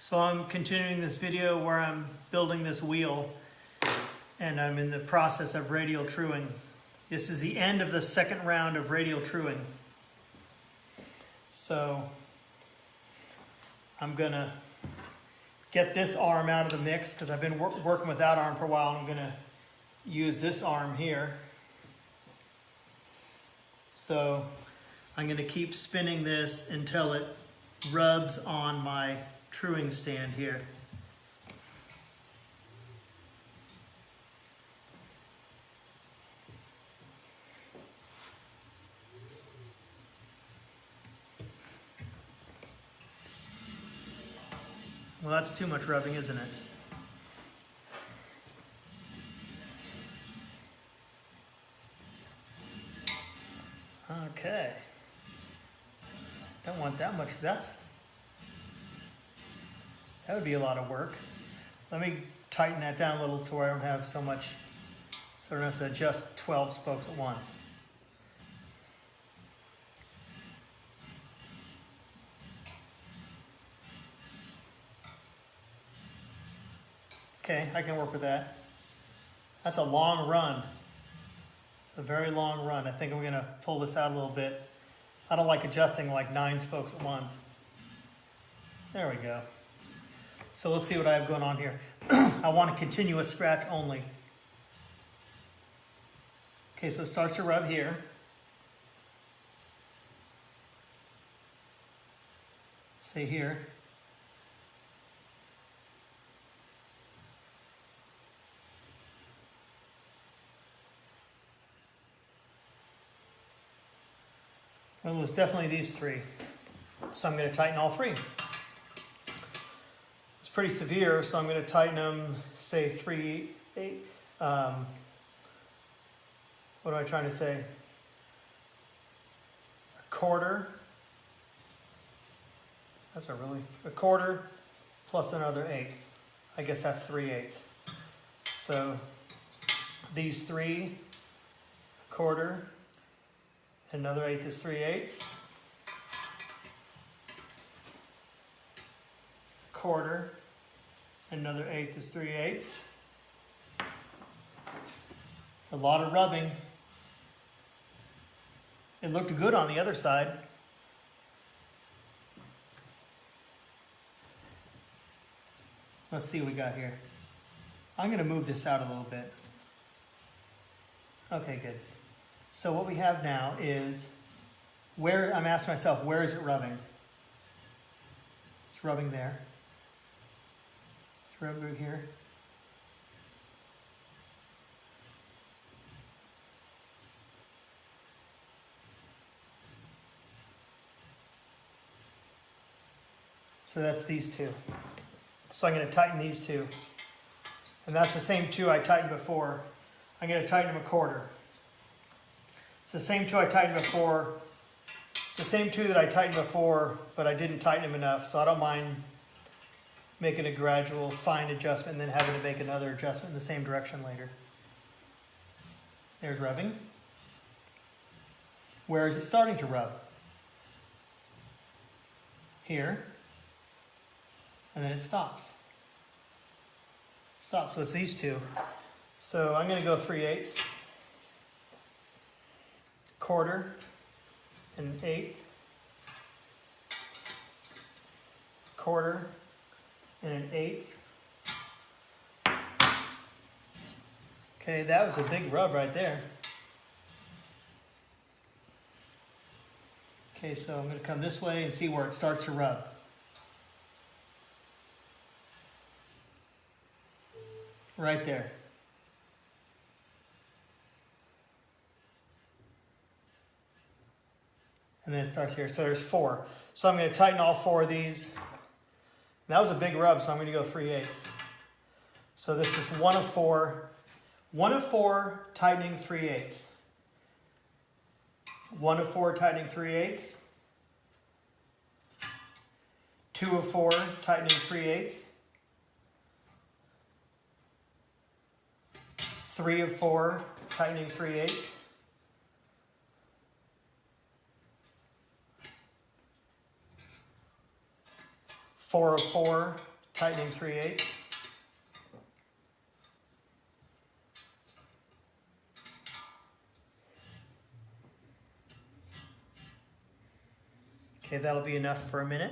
So I'm continuing this video where I'm building this wheel and I'm in the process of radial truing. This is the end of the second round of radial truing. So I'm gonna get this arm out of the mix because I've been working with that arm for a while. I'm gonna use this arm here. So I'm gonna keep spinning this until it rubs on my truing stand here. Well, that's too much rubbing, isn't it? Okay. Don't want that much. That would be a lot of work. Let me tighten that down a little to where I don't have so much, so I don't have to adjust 12 spokes at once. Okay, I can work with that. That's a long run. It's a very long run. I think I'm gonna pull this out a little bit. I don't like adjusting like 9 spokes at once. There we go. So let's see what I have going on here. I want a continuous scratch only. Okay, so it starts to rub here. Say here. Well, it was definitely these 3. So I'm going to tighten all 3. It's pretty severe, so I'm going to tighten them, say 3, 8. What am I trying to say? A quarter. That's a quarter plus another 1/8. I guess that's 3/8. So these 3, a quarter. Another 1/8 is 3/8. Quarter. Another 1/8 is 3/8. It's a lot of rubbing. It looked good on the other side. Let's see what we got here. I'm going to move this out a little bit. Okay, good. So what we have now is, where I'm asking myself, where is it rubbing? It's rubbing there. It's rubbing here. So that's these 2. So I'm going to tighten these 2. And that's the same 2 I tightened before. I'm going to tighten them a quarter. It's the same 2 I tightened before. It's the same 2 that I tightened before, but I didn't tighten them enough, so I don't mind making a gradual fine adjustment and then having to make another adjustment in the same direction later. There's rubbing. Where is it starting to rub? Here. And then it stops. Stops, so it's these 2. So I'm going to go 3/8. Quarter and 1/8, quarter and an 1/8. Okay, that was a big rub right there. Okay, so I'm going to come this way and see where it starts to rub. Right there. And then it starts here. So there's 4. So I'm going to tighten all 4 of these. And that was a big rub, so I'm going to go 3/8. So this is 1 of 4. 1 of 4 tightening 3/8. 1 of 4 tightening 3/8. 2 of 4 tightening 3/8. 3 of 4 tightening 3/8. 4 of 4 tightening 3/8. Okay, that'll be enough for a minute.